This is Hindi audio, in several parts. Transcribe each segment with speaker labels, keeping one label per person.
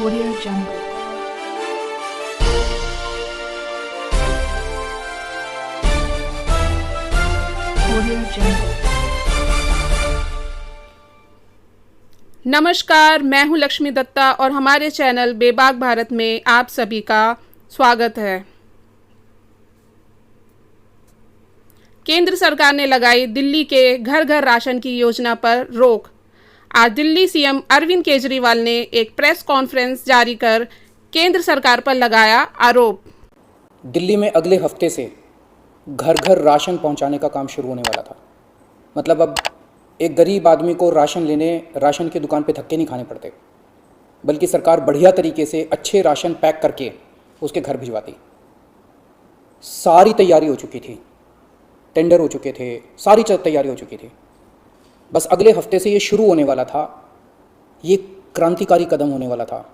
Speaker 1: Audio Jungle. Audio Jungle.
Speaker 2: नमस्कार, मैं हूं लक्ष्मी दत्ता और हमारे चैनल बेबाक भारत में आप सभी का स्वागत है। केंद्र सरकार ने लगाई दिल्ली के घर घर राशन की योजना पर रोक। आज दिल्ली सीएम अरविंद केजरीवाल ने एक प्रेस कॉन्फ्रेंस जारी कर केंद्र सरकार पर लगाया आरोप।
Speaker 3: दिल्ली में अगले हफ्ते से घर घर राशन पहुंचाने का काम शुरू होने वाला था। मतलब अब एक गरीब आदमी को राशन लेने राशन की दुकान पे धक्के नहीं खाने पड़ते, बल्कि सरकार बढ़िया तरीके से अच्छे राशन पैक करके उसके घर भिजवाती। सारी तैयारी हो चुकी थी, टेंडर हो चुके थे, सारी तैयारी हो चुकी थी। बस अगले हफ्ते से ये शुरू होने वाला था। ये क्रांतिकारी कदम होने वाला था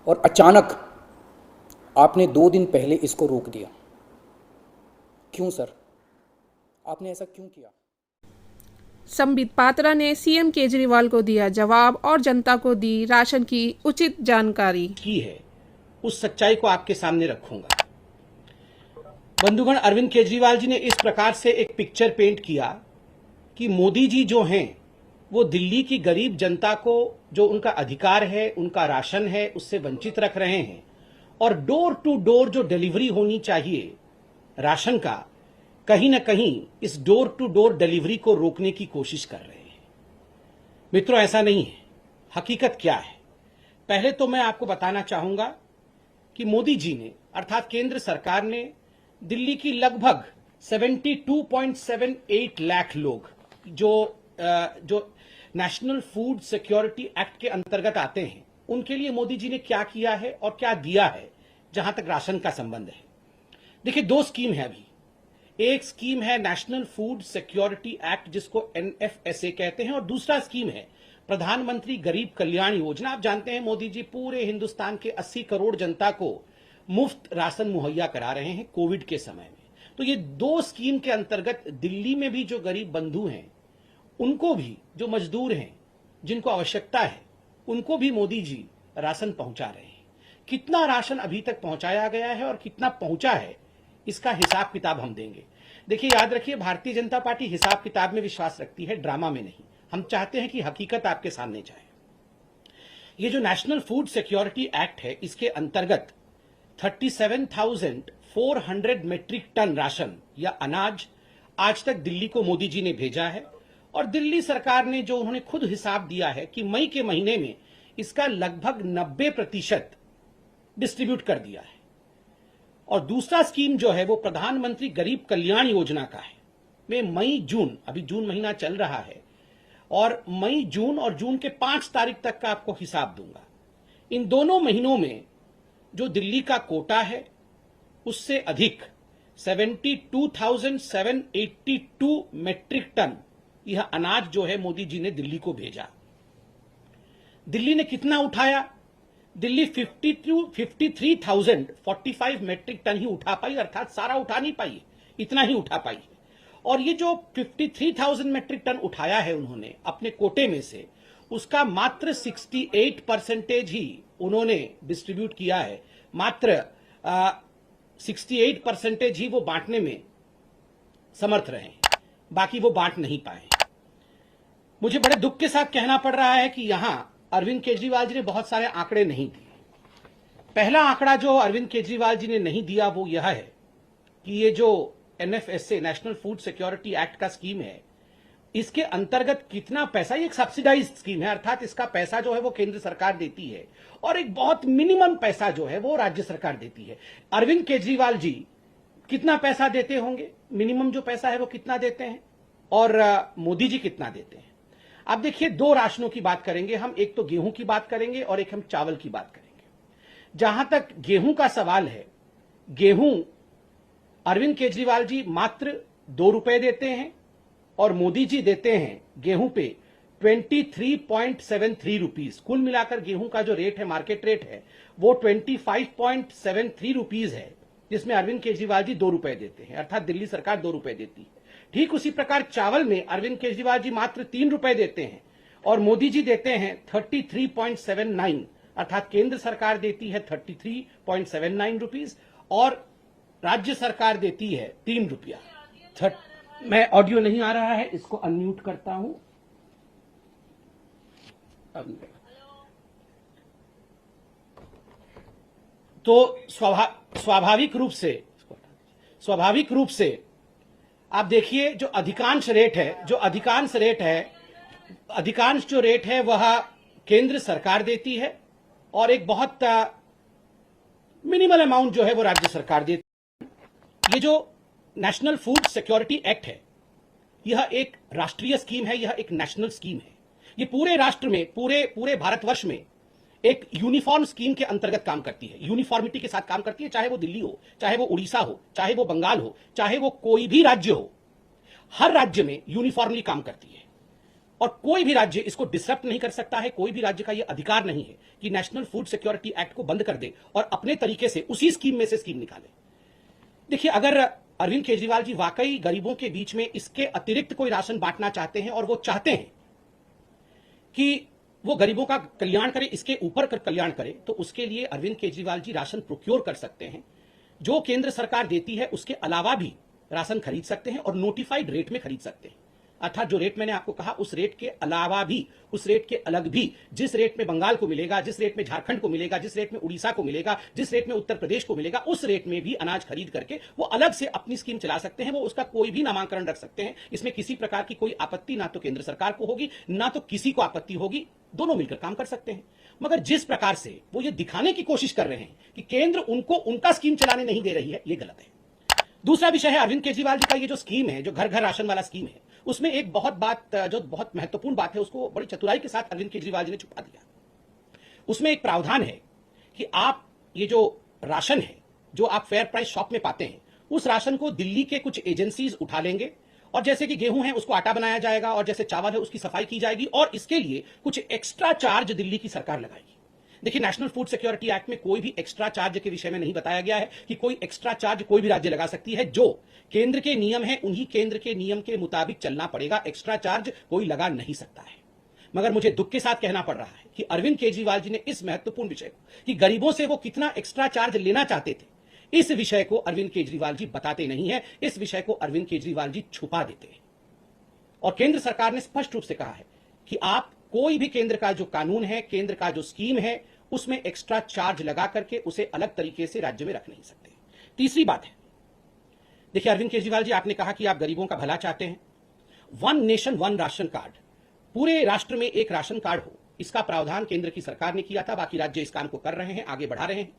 Speaker 3: और अचानक आपने 2 दिन पहले इसको रोक दिया। क्यों सर, आपने ऐसा क्यों किया?
Speaker 2: संबित पात्रा ने सीएम केजरीवाल को दिया जवाब और जनता को दी राशन की उचित जानकारी
Speaker 4: की है, उस सच्चाई को आपके सामने रखूंगा। बंधुगण, अरविंद केजरीवाल जी ने इस प्रकार से एक पिक्चर पेंट किया कि मोदी जी जो हैं वो दिल्ली की गरीब जनता को जो उनका अधिकार है, उनका राशन है, उससे वंचित रख रहे हैं और डोर टू डोर जो डिलीवरी होनी चाहिए राशन का, कहीं ना कहीं इस डोर टू डोर डिलीवरी को रोकने की कोशिश कर रहे हैं। मित्रों, ऐसा नहीं है। हकीकत क्या है, पहले तो मैं आपको बताना चाहूंगा कि मोदी जी ने अर्थात केंद्र सरकार ने दिल्ली की लगभग 72.78 लाख लोग जो नेशनल फूड सिक्योरिटी एक्ट के अंतर्गत आते हैं, उनके लिए मोदी जी ने क्या किया है और क्या दिया है जहां तक राशन का संबंध है। देखिए, 2 स्कीम है अभी। एक स्कीम है नेशनल फूड सिक्योरिटी एक्ट, जिसको NFSA कहते हैं, और दूसरा स्कीम है प्रधानमंत्री गरीब कल्याण योजना। आप जानते हैं मोदी जी पूरे हिंदुस्तान के 80 करोड़ जनता को मुफ्त राशन मुहैया करा रहे हैं कोविड के समय में। तो ये 2 स्कीम के अंतर्गत दिल्ली में भी जो गरीब बंधु हैं, उनको भी, जो मजदूर हैं, जिनको आवश्यकता है, उनको भी मोदी जी राशन पहुंचा रहे हैं। कितना राशन अभी तक पहुंचाया गया है और कितना पहुंचा है, इसका हिसाब किताब हम देंगे। देखिए, याद रखिए, भारतीय जनता पार्टी हिसाब किताब में विश्वास रखती है, ड्रामा में नहीं। हम चाहते हैं कि हकीकत आपके सामने जाए। ये जो नेशनल फूड सिक्योरिटी एक्ट है, इसके अंतर्गत 37,400 मेट्रिक टन राशन या अनाज आज तक दिल्ली को मोदी जी ने भेजा है और दिल्ली सरकार ने जो उन्होंने खुद हिसाब दिया है कि मई के महीने में इसका लगभग 90% डिस्ट्रीब्यूट कर दिया है। और दूसरा स्कीम जो है वो प्रधानमंत्री गरीब कल्याण योजना का है। मैं मई जून, अभी जून महीना चल रहा है, और मई जून और जून के 5 तारीख तक का आपको हिसाब दूंगा। इन दोनों महीनों में जो दिल्ली का कोटा है उससे अधिक 72,782 मेट्रिक टन यह अनाज जो है मोदी जी ने दिल्ली को भेजा। दिल्ली ने कितना उठाया? दिल्ली 53,045 मेट्रिक टन ही उठा पाई, अर्थात सारा उठा नहीं पाई, इतना ही उठा पाई है। और ये जो 53,000 मेट्रिक टन उठाया है उन्होंने अपने कोटे में से, उसका मात्र 68% ही उन्होंने डिस्ट्रीब्यूट किया है। मात्र 68% ही वो बांटने में समर्थ रहे, बाकी वो बांट नहीं पाए। मुझे बड़े दुख के साथ कहना पड़ रहा है कि यहां अरविंद केजरीवाल जी ने बहुत सारे आंकड़े नहीं दिए। पहला आंकड़ा जो अरविंद केजरीवाल जी ने नहीं दिया वो यह है कि ये जो NFSA national food security act का स्कीम है, इसके अंतर्गत कितना पैसा, ये एक सब्सिडाइज्ड स्कीम है, अर्थात इसका पैसा जो है वो केंद्र सरकार देती है और एक बहुत मिनिमम पैसा जो है वो राज्य सरकार देती है। अरविंद केजरीवाल जी कितना पैसा देते होंगे, मिनिमम जो पैसा है वो कितना देते हैं, और मोदी जी कितना देते हैं? आप देखिए, 2 राशनों की बात करेंगे हम, एक तो गेहूं की बात करेंगे और एक हम चावल की बात करेंगे। जहां तक गेहूं का सवाल है, गेहूं अरविंद केजरीवाल जी मात्र 2 रुपए देते हैं और मोदी जी देते हैं गेहूं पे 23.73 रुपीज। कुल मिलाकर गेहूं का जो रेट है, मार्केट रेट है, वो 25.73 रुपीज है, जिसमें अरविंद केजरीवाल जी 2 रुपए देते हैं, अर्थात दिल्ली सरकार 2 रुपए देती है। ठीक उसी प्रकार चावल में अरविंद केजरीवाल जी मात्र 3 रुपए देते हैं और मोदी जी देते हैं 33.79, अर्थात केंद्र सरकार देती है 33.79 रुपीज और राज्य सरकार देती है 3 रुपया। मैं ऑडियो नहीं आ रहा है, इसको अनम्यूट करता हूं। तो स्वाभाविक रूप से आप देखिए जो अधिकांश रेट है वह केंद्र सरकार देती है और एक बहुत मिनिमल अमाउंट जो है वो राज्य सरकार देती है। ये जो नेशनल फूड सिक्योरिटी एक्ट है यह एक राष्ट्रीय स्कीम है, यह एक नेशनल स्कीम है। ये पूरे राष्ट्र में, पूरे भारतवर्ष में एक यूनिफॉर्म स्कीम के अंतर्गत काम करती है, यूनिफॉर्मिटी के साथ काम करती है। चाहे वो दिल्ली हो, चाहे वो उड़ीसा हो, चाहे वो बंगाल हो, चाहे वो कोई भी राज्य हो, हर राज्य में यूनिफॉर्मली काम करती है और कोई भी राज्य इसको डिसरप्ट नहीं कर सकता है। कोई भी राज्य का यह अधिकार नहीं है कि नेशनल फूड सिक्योरिटी एक्ट को बंद कर दे और अपने तरीके से उसी स्कीम में से स्कीम निकाले। देखिए, अगर अरविंद केजरीवाल जी वाकई गरीबों के बीच में इसके अतिरिक्त कोई राशन बांटना चाहते हैं और वो चाहते हैं कि वो गरीबों का कल्याण करे, इसके ऊपर कल्याण करे, तो उसके लिए अरविंद केजरीवाल जी राशन प्रोक्योर कर सकते हैं। जो केंद्र सरकार देती है उसके अलावा भी राशन खरीद सकते हैं और नोटिफाइड रेट में खरीद सकते हैं। अर्थात जो रेट मैंने आपको कहा उस रेट के अलावा भी, उस रेट के अलग भी, जिस रेट में बंगाल को मिलेगा, जिस रेट में झारखंड को मिलेगा, जिस रेट में उड़ीसा को मिलेगा, जिस रेट में उत्तर प्रदेश को मिलेगा, उस रेट में भी अनाज खरीद करके वो अलग से अपनी स्कीम चला सकते हैं। वो उसका कोई भी नामांकन रख सकते हैं। इसमें किसी प्रकार की कोई आपत्ति ना तो केंद्र सरकार को होगी, ना तो किसी को आपत्ति होगी। दोनों मिलकर काम कर सकते हैं। मगर जिस प्रकार से वो ये दिखाने की कोशिश कर रहे हैं कि केंद्र उनको उनका स्कीम चलाने नहीं दे रही है, ये गलत है। दूसरा विषय है अरविंद केजरीवाल जी का ये जो स्कीम है, जो घर घर राशन वाला स्कीम है, उसमें एक जो बहुत महत्वपूर्ण बात है उसको बड़ी चतुराई के साथ अरविंद केजरीवाल जी ने छुपा दिया। उसमें एक प्रावधान है कि आप ये जो राशन है जो आप फेयर प्राइस शॉप में पाते हैं, उस राशन को दिल्ली के कुछ एजेंसीज उठा लेंगे और जैसे कि गेहूं है उसको आटा बनाया जाएगा और जैसे चावल है उसकी सफाई की जाएगी और इसके लिए कुछ एक्स्ट्रा चार्ज दिल्ली की सरकार लगाएगी। देखिए, नेशनल फूड सिक्योरिटी एक्ट में कोई भी एक्स्ट्रा चार्ज के विषय में नहीं बताया गया है कि कोई एक्स्ट्रा चार्ज कोई भी राज्य लगा सकती है। जो केंद्र के नियम है उन्हीं केंद्र के नियम के मुताबिक चलना पड़ेगा। एक्स्ट्रा चार्ज कोई लगा नहीं सकता है। मगर मुझे दुख के साथ कहना पड़ रहा है कि अरविंद केजरीवाल जी ने इस महत्वपूर्ण विषय को कि गरीबों से वो कितना एक्स्ट्रा चार्ज लेना चाहते थे, इस विषय को अरविंद केजरीवाल जी बताते नहीं है। इस विषय को अरविंद केजरीवाल जी छुपा देते हैं। और केंद्र सरकार ने स्पष्ट रूप से कहा है कि आप कोई भी केंद्र का जो कानून है, केंद्र का जो स्कीम है, उसमें एक्स्ट्रा चार्ज लगा करके उसे अलग तरीके से राज्य में रख नहीं सकते। तीसरी बात है, देखिए अरविंद केजरीवाल जी, आपने कहा कि आप गरीबों का भला चाहते हैं। One nation one ration card, पूरे राष्ट्र में एक राशन कार्ड हो, इसका प्रावधान केंद्र की सरकार ने किया था। बाकी राज्य इस काम को कर रहे हैं, आगे बढ़ा रहे हैं।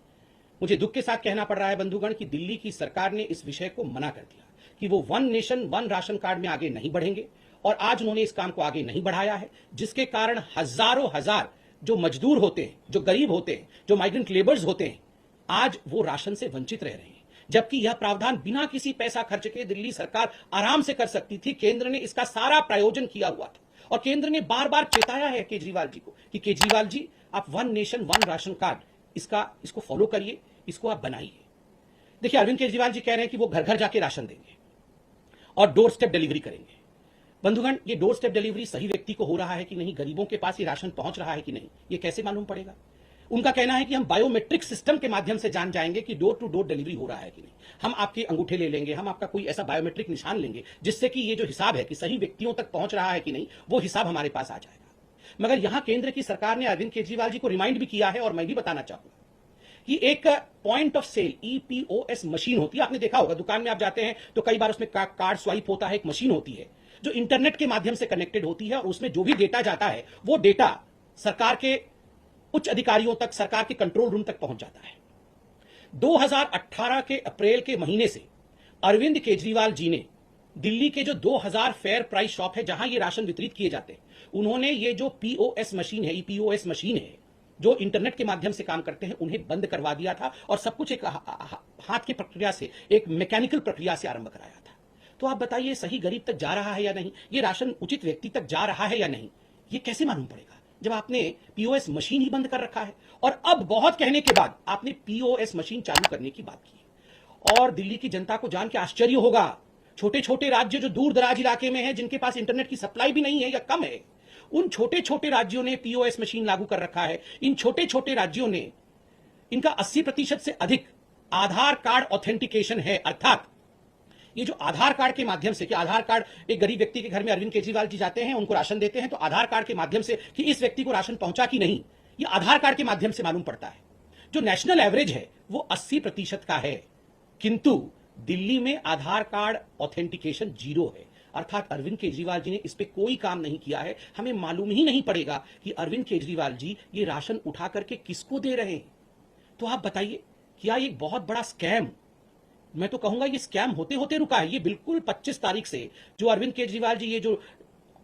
Speaker 4: मुझे दुख के साथ कहना पड़ रहा है बंधुगण कि दिल्ली की सरकार ने इस विषय को मना कर दिया कि वो one nation one ration card में आगे नहीं बढ़ेंगे और आज उन्होंने इस काम को आगे नहीं बढ़ाया है, जिसके कारण हजारों हजार जो मजदूर होते हैं, जो गरीब होते हैं, जो माइग्रेंट लेबर्स होते हैं, आज वो राशन से वंचित रह रहे हैं। जबकि यह प्रावधान बिना किसी पैसा खर्च के दिल्ली सरकार आराम से कर सकती थी। केंद्र ने इसका सारा प्रायोजन किया हुआ था और केंद्र ने बार बार चेताया है केजरीवाल जी को कि केजरीवाल जी, आप one nation one ration card इसको फॉलो करिए, इसको आप बनाइए। देखिए, अरविंद केजरीवाल जी कह रहे हैं कि वो घर घर जाके राशन देंगे और डोर स्टेप डिलीवरी करेंगे। बंधुगण, ये डोर स्टेप डिलीवरी सही व्यक्ति को हो रहा है कि नहीं, गरीबों के पास ये राशन पहुंच रहा है कि नहीं, ये कैसे मालूम पड़ेगा? उनका कहना है कि हम बायोमेट्रिक सिस्टम के माध्यम से जान जाएंगे कि डोर टू डोर डिलीवरी हो रहा है कि नहीं। हम आपके अंगूठे ले लेंगे, हम आपका कोई ऐसा बायोमेट्रिक निशान लेंगे जिससे कि ये जो हिसाब है कि सही व्यक्तियों तक पहुंच रहा है कि नहीं, वो हिसाब हमारे पास आ जाएगा। मगर यहां केंद्र की सरकार ने अरविंद केजरीवाल जी को रिमाइंड भी किया है और मैं भी बताना चाहूंगा कि एक point of sale EPOS machine होती है। आपने देखा होगा, दुकान में आप जाते हैं तो कई बार उसमें कार्ड स्वाइप होता है। एक मशीन होती है जो इंटरनेट के माध्यम से कनेक्टेड होती है और उसमें जो भी डेटा जाता है वो डेटा सरकार के उच्च अधिकारियों तक, सरकार के कंट्रोल रूम तक पहुंच जाता है। 2018 के अप्रैल के महीने से अरविंद केजरीवाल जी ने दिल्ली के जो 2000 फेयर प्राइस शॉप है जहां ये राशन वितरित किए जाते हैं, उन्होंने ये जो POS मशीन है, EPOS मशीन है, जो इंटरनेट के माध्यम से काम करते हैं, उन्हें बंद करवा दिया था और सब कुछ एक हाथ की प्रक्रिया से, एक मैकेनिकल प्रक्रिया से आरंभ कराया था। तो आप बताइए, सही गरीब तक जा रहा है या नहीं, ये राशन उचित व्यक्ति तक जा रहा है या नहीं, ये कैसे मालूम पड़ेगा जब आपने POS मशीन ही बंद कर रखा है? और अब बहुत कहने के बाद आपने POS मशीन चालू करने की बात की। और दिल्ली की जनता को जान के आश्चर्य होगा, छोटे छोटे राज्य जो दूर दराज इलाके में हैं, जिनके पास इंटरनेट की सप्लाई भी नहीं है या कम है, उन छोटे छोटे राज्यों ने पीओएस मशीन लागू कर रखा है। इन छोटे छोटे राज्यों ने इनका 80% से अधिक आधार कार्ड ऑथेंटिकेशन है, अर्थात ये जो आधार कार्ड के माध्यम से, कि आधार कार्ड एक गरीब व्यक्ति के घर में अरविंद केजरीवाल जी जाते हैं, उनको राशन देते हैं, तो आधार कार्ड के माध्यम से कि इस व्यक्ति को राशन पहुंचा कि नहीं, ये आधार कार्ड के माध्यम से मालूम पड़ता है। जो नेशनल एवरेज है वो 80% का है, किंतु दिल्ली में आधार कार्ड ऑथेंटिकेशन 0 है, अर्थात अरविंद केजरीवाल जी ने इस पे कोई काम नहीं किया है। हमें मालूम ही नहीं पड़ेगा कि अरविंद केजरीवाल जी ये राशन उठा करके किसको दे रहे हैं। तो आप बताइए, क्या ये बहुत बड़ा स्कैम, मैं तो कहूंगा ये स्कैम होते होते रुका है। ये बिल्कुल 25 तारीख से जो अरविंद केजरीवाल जी ये जो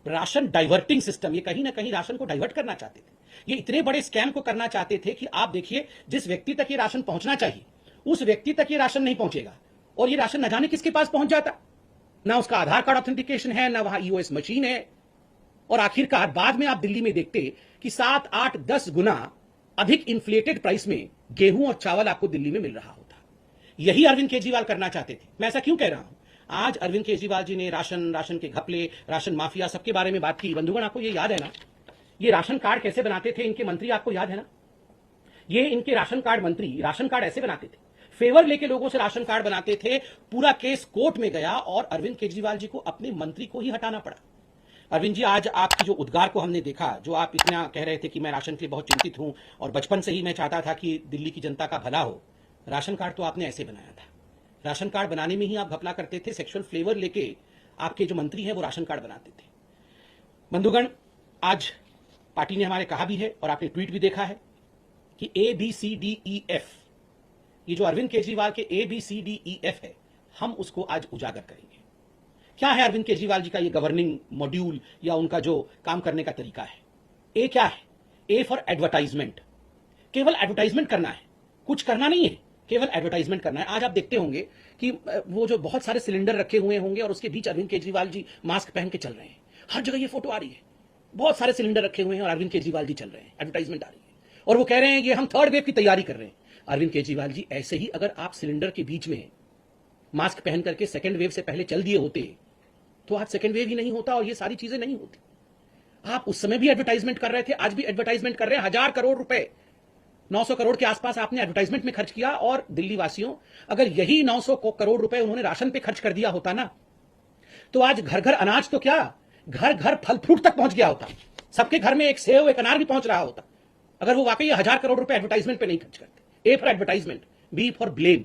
Speaker 4: राशन डाइवर्टिंग सिस्टम, ये कहीं ना कहीं राशन को डाइवर्ट करना चाहते थे, ये इतने बड़े स्कैम को करना चाहते थे कि आप देखिए, जिस व्यक्ति तक ये राशन पहुंचना चाहिए उस व्यक्ति तक ये राशन नहीं पहुंचेगा, और ये राशन न जाने किसके पास पहुंच जाता, ना उसका आधार कार्ड ऑथेंटिकेशन है, ना वहां ईओएस मशीन है, और आखिरकार बाद में आप दिल्ली में देखते कि 7, 8, 10 गुना अधिक इन्फ्लेटेड प्राइस में गेहूं और चावल आपको दिल्ली में मिल रहा होता। यही अरविंद केजरीवाल करना चाहते थे। मैं ऐसा क्यों कह रहा हूं? आज अरविंद केजरीवाल जी ने राशन के घपले, राशन माफिया, सबके बारे में बात की। बंधुगण, आपको ये याद है ना, ये राशन कार्ड कैसे बनाते थे इनके मंत्री, आपको याद है ना? ये इनके राशन कार्ड मंत्री राशन कार्ड ऐसे बनाते थे, फेवर लेके लोगों से राशन कार्ड बनाते थे। पूरा केस कोर्ट में गया और अरविंद केजरीवाल जी को अपने मंत्री को ही हटाना पड़ा। अरविंद जी, आज आपकी जो उद्गार को हमने देखा, जो आप इतना कह रहे थे कि मैं राशन के लिए बहुत चिंतित हूं और बचपन से ही मैं चाहता था कि दिल्ली की जनता का भला हो, राशन कार्ड तो आपने ऐसे बनाया था। राशन कार्ड बनाने में ही आप घपला करते थे, सेक्सुअल फ्लेवर लेके आपके जो मंत्री हैं वो राशन कार्ड बनाते थे। बंधुगण, आज पार्टी ने हमारे कहा भी है और आपने ट्वीट भी देखा है कि ABCDEF, ये जो अरविंद केजरीवाल के ABCDEF है, हम उसको आज उजागर करेंगे। क्या है अरविंद केजरीवाल जी का ये गवर्निंग मॉड्यूल या उनका जो काम करने का तरीका है? ए क्या है? ए फॉर एडवर्टाइजमेंट। केवल एडवर्टाइजमेंट करना है, कुछ करना नहीं है, केवल एडवर्टाइजमेंट करना है। आज आप देखते होंगे कि वो जो बहुत सारे सिलेंडर रखे हुए होंगे और उसके बीच अरविंद केजरीवाल जी मास्क पहन के चल रहे हैं, हर जगह ये फोटो आ रही है, बहुत सारे सिलेंडर रखे हुए हैं और अरविंद केजरीवाल जी चल रहे हैं, एडवर्टाइजमेंट आ रही है, और वो कह रहे हैं कि हम 3rd वेव की तैयारी कर रहे हैं। अरविंद केजरीवाल जी, ऐसे ही अगर आप सिलेंडर के बीच में मास्क पहन करके 2nd वेव से पहले चल दिए होते तो आज 2nd वेव ही नहीं होता और ये सारी चीजें नहीं होती। आप उस समय भी एडवर्टाइजमेंट कर रहे थे, आज भी एडवर्टाइजमेंट कर रहे हैं। 1000 करोड़ रुपए, 900 करोड़ के आसपास आपने एडवर्टाइजमेंट में खर्च किया। और दिल्ली वासियों, अगर यही 900 करोड़ रुपए उन्होंने राशन पे खर्च कर दिया होता ना, तो आज घर घर अनाज तो क्या, घर घर फल फ्रूट तक पहुंच गया होता। सबके घर में एक सेव, एक अनार भी पहुंच रहा होता, अगर वो वाकई 1000 करोड़ रुपए एडवर्टाइजमेंट पे नहीं खर्च करते। A for advertisement, B for blame.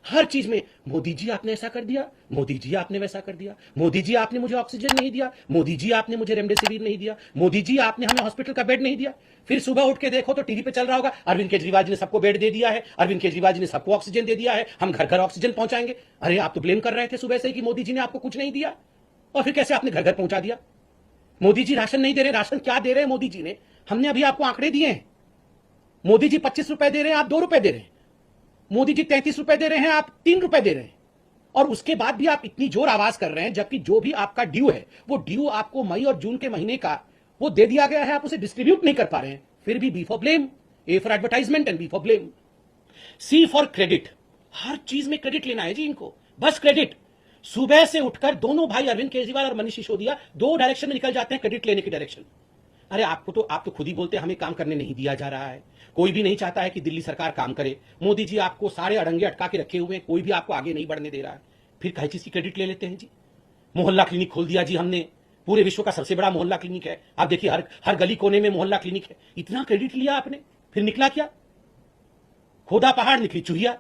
Speaker 4: हर चीज में मोदी जी आपने ऐसा कर दिया, मोदी जी आपने वैसा कर दिया, मोदी जी आपने मुझे ऑक्सीजन नहीं दिया, मोदी जी आपने मुझे रेमडेसिविर नहीं दिया, मोदी जी आपने हमें हॉस्पिटल का बेड नहीं दिया। फिर सुबह उठ के देखो तो टीवी पे चल रहा होगा, अरविंद केजरीवाल जी ने सबको बेड दे दिया है, अरविंद केजरीवाल जी ने सबको ऑक्सीजन दे दिया है, हम घर घर ऑक्सीजन पहुंचाएंगे। अरे आप तो ब्लेम कर रहे थे सुबह से कि मोदी जी ने आपको कुछ नहीं दिया, और फिर कैसे आपने घर घर पहुंचा दिया? मोदी जी राशन नहीं दे रहे, राशन क्या दे रहे हैं मोदी जी ने? हमने अभी आपको आंकड़े दिए हैं। मोदी जी 25 रुपए दे रहे हैं, आप 2 रुपए दे रहे हैं। मोदी जी 33 रुपए दे रहे हैं, आप 3 रुपए दे रहे हैं। और उसके बाद भी आप इतनी जोर आवाज कर रहे हैं, जबकि जो भी आपका ड्यू है, वो ड्यू आपको मई और जून के महीने का वो दे दिया गया है, आप उसे डिस्ट्रीब्यूट नहीं कर पा रहे हैं। फिर भी B for blame, A for advertisement and B for blame. C for credit. हर चीज में क्रेडिट लेना है जी इनको, बस क्रेडिट। सुबह से उठकर दोनों भाई अरविंद केजरीवाल और मनीष सिसोदिया 2 डायरेक्शन में निकल जाते हैं, क्रेडिट लेने की डायरेक्शन। अरे आप तो खुद ही बोलते हैं हमें काम करने नहीं दिया जा रहा है, कोई भी नहीं चाहता है कि दिल्ली सरकार काम करे। मोदी जी आपको सारे अड़ंगे अटका के रखे हुए हैं, कोई भी आपको आगे नहीं बढ़ने दे रहा है, फिर कई चीज की क्रेडिट ले लेते हैं जी। मोहल्ला क्लिनिक खोल दिया जी हमने, पूरे विश्व का सबसे बड़ा मोहल्ला क्लिनिक है। आप देखिए हर गली कोने में मोहल्ला क्लिनिक है। इतना क्रेडिट लिया आपने, फिर निकला क्या? खोदा पहाड़ निकली चुहिया।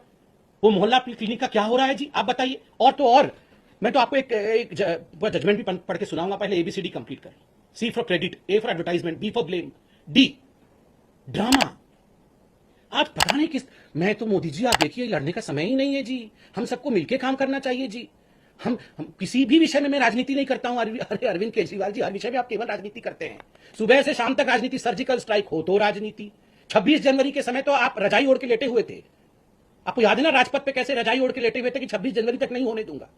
Speaker 4: वो मोहल्ला क्लिनिक का क्या हो रहा है जी, आप बताइए। और तो और, मैं तो आपको एक जजमेंट भी पढ़ के सुनाऊंगा, पहले ABCD कंप्लीट करें। C for credit, A for advertisement, B for blame, D drama. आज पता नहीं किस, मैं तो मोदी जी आप देखिए लड़ने का समय ही नहीं है जी, हम सबको मिलकर काम करना चाहिए जी। हम किसी भी विषय में मैं राजनीति नहीं करता हूं। अरे अरविंद केजरीवाल जी, हर विषय में आप केवल राजनीति करते हैं, सुबह से शाम तक राजनीति। सर्जिकल स्ट्राइक हो तो राजनीति, 26 जनवरी के समय तो आप रजाई ओढ़ के लेटे हुए थे। आपको याद है ना राजपथ पे कैसे रजाई ओढ़ के लेटे हुए थे कि 26 जनवरी तक नहीं होने दूंगा।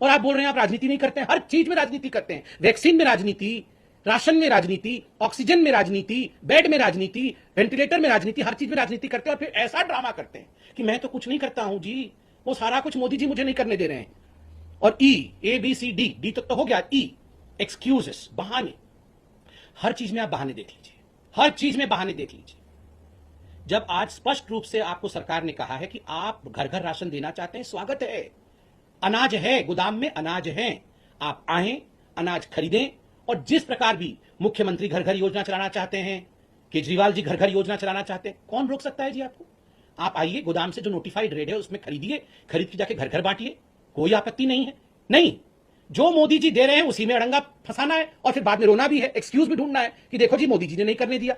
Speaker 4: और आप बोल रहे हैं आप राजनीति नहीं करते हैं। हर चीज में राजनीति करते हैं, वैक्सीन में राजनीति, राशन में राजनीति, ऑक्सीजन में राजनीति, बेड में राजनीति, वेंटिलेटर में राजनीति, हर चीज में राजनीति करते हैं। और फिर ऐसा ड्रामा करते हैं कि मैं तो कुछ नहीं करता हूं जी, वो सारा कुछ मोदी जी मुझे नहीं करने दे रहे हैं। और E, ABCD, डी तक तो हो गया। E, एक्सक्यूजेस, बहाने। हर चीज में आप बहाने देख लीजिए, हर चीज में बहाने देख लीजिए। जब आज स्पष्ट रूप से आपको सरकार ने कहा है कि आप घर घर राशन देना चाहते हैं, स्वागत है। अनाज है, गोदाम में अनाज है, आप आए, अनाज खरीदें। और जिस प्रकार भी मुख्यमंत्री घर घर योजना चलाना चाहते हैं, केजरीवाल जी घर घर योजना चलाना चाहते हैं, कौन रोक सकता है जी आपको? आप आइए, गोदाम से जो नोटिफाइड रेट है उसमें खरीदिए, खरीद के जाके घर घर बांटिए, कोई आपत्ति नहीं है। नहीं, जो मोदी जी दे रहे हैं उसी में अड़ंगा फंसाना है और फिर बाद में रोना भी है, एक्सक्यूज भी ढूंढना है कि देखो जी मोदी जी ने नहीं करने दिया।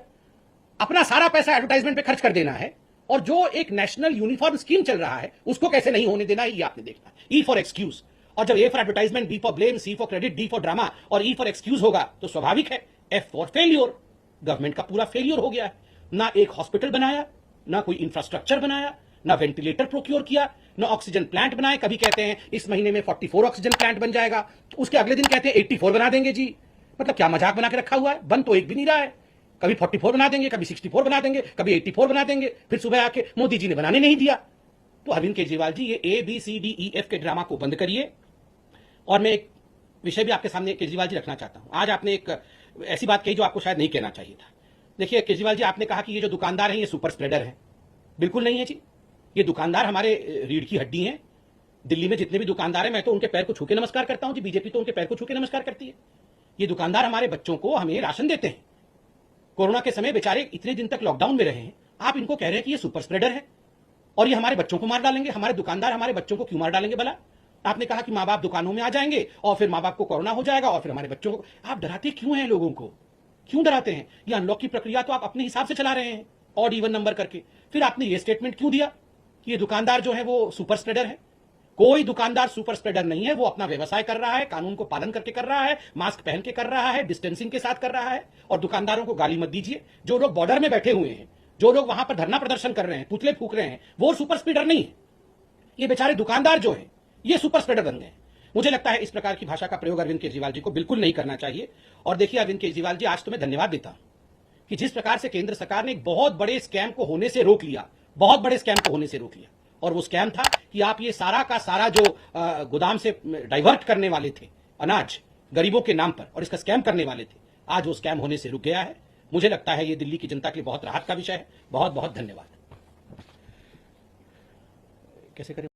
Speaker 4: अपना सारा पैसा एडवर्टाइजमेंट पे खर्च कर देना है और जो एक नेशनल यूनिफॉर्म स्कीम चल रहा है उसको कैसे नहीं होने देना है, ये आपने देखना है। E for excuse. और जब A for advertisement, B for blame, C for credit, D for drama और ई फॉर एक्सक्यूज होगा तो स्वाभाविक है एफ फॉर फेल्योर। गवर्नमेंट का पूरा फेल्योर हो गया है। ना एक हॉस्पिटल बनाया, ना कोई इंफ्रास्ट्रक्चर बनाया, ना वेंटिलेटर प्रोक्योर किया, ना ऑक्सीजन प्लांट बनाए। कभी कहते हैं इस महीने में 44 ऑक्सीजन प्लांट बन जाएगा, उसके अगले दिन कहते हैं 84 बना देंगे जी। मतलब क्या मजाक बना के रखा हुआ है? बन तो एक भी नहीं रहा है। कभी 44 बना देंगे, कभी 64 बना देंगे, कभी 84 बना देंगे, फिर सुबह आके मोदी जी ने बनाने नहीं दिया। तो अरविंद केजरीवाल जी, ये ABCDEF के ड्रामा को बंद करिए। और मैं एक विषय भी आपके सामने केजरीवाल जी रखना चाहता हूं। आज आपने एक ऐसी बात कही जो आपको शायद नहीं कहना चाहिए था। देखिए केजरीवाल जी, आपने कहा कि ये जो दुकानदार हैं ये सुपर स्प्रेडर हैं। बिल्कुल नहीं है जी। ये दुकानदार हमारे रीढ़ की हड्डी हैं। दिल्ली में जितने भी दुकानदार हैं मैं तो उनके पैर को छू के नमस्कार करता हूं जी। बीजेपी तो उनके पैर को छू के नमस्कार करती है। ये दुकानदार हमारे बच्चों को हमें राशन देते हैं। कोरोना के समय बेचारे इतने दिन तक लॉकडाउन में रहे हैं, आप इनको कह रहे हैं कि ये सुपर स्प्रेडर है और ये हमारे बच्चों को मार डालेंगे। हमारे दुकानदार हमारे बच्चों को क्यों मार डालेंगे भला? आपने कहा कि माँ बाप दुकानों में आ जाएंगे और फिर माँ बाप को कोरोना हो जाएगा और फिर हमारे बच्चों को। आप डराते क्यों हैं लोगों को? क्यों डराते हैं? ये अनलॉक की प्रक्रिया तो आप अपने हिसाब से चला रहे हैं, ऑड इवन नंबर करके। फिर आपने ये स्टेटमेंट क्यों दिया कि ये दुकानदार जो है वो सुपर स्प्रेडर है? कोई दुकानदार सुपर स्प्रेडर नहीं है। वो अपना व्यवसाय कर रहा है, कानून को पालन करके कर रहा है, मास्क पहन के कर रहा है, डिस्टेंसिंग के साथ कर रहा है। और दुकानदारों को गाली मत दीजिए। जो लोग बॉर्डर में बैठे हुए हैं, जो लोग वहां पर धरना प्रदर्शन कर रहे हैं, पुतले फूक रहे हैं, वो सुपर स्प्रेडर नहीं है। ये बेचारे दुकानदार जो है ये सुपर स्प्रेडर बन गए। मुझे लगता है इस प्रकार की भाषा का प्रयोग अरविंद केजरीवाल जी को बिल्कुल नहीं करना चाहिए। और देखिए अरविंद केजरीवाल जी, आज तो मैं धन्यवाद देता हूं कि जिस प्रकार से केंद्र सरकार ने एक बहुत बड़े स्कैम को होने से रोक लिया, बहुत बड़े स्कैम को होने से रोक लिया। और वो स्कैम था कि आप ये सारा का सारा जो गोदाम से डाइवर्ट करने वाले थे अनाज गरीबों के नाम पर और इसका स्कैम करने वाले थे, आज वो स्कैम होने से रुक गया है। मुझे लगता है ये दिल्ली की जनता के लिए बहुत राहत का विषय है। बहुत बहुत धन्यवाद। कैसे करें?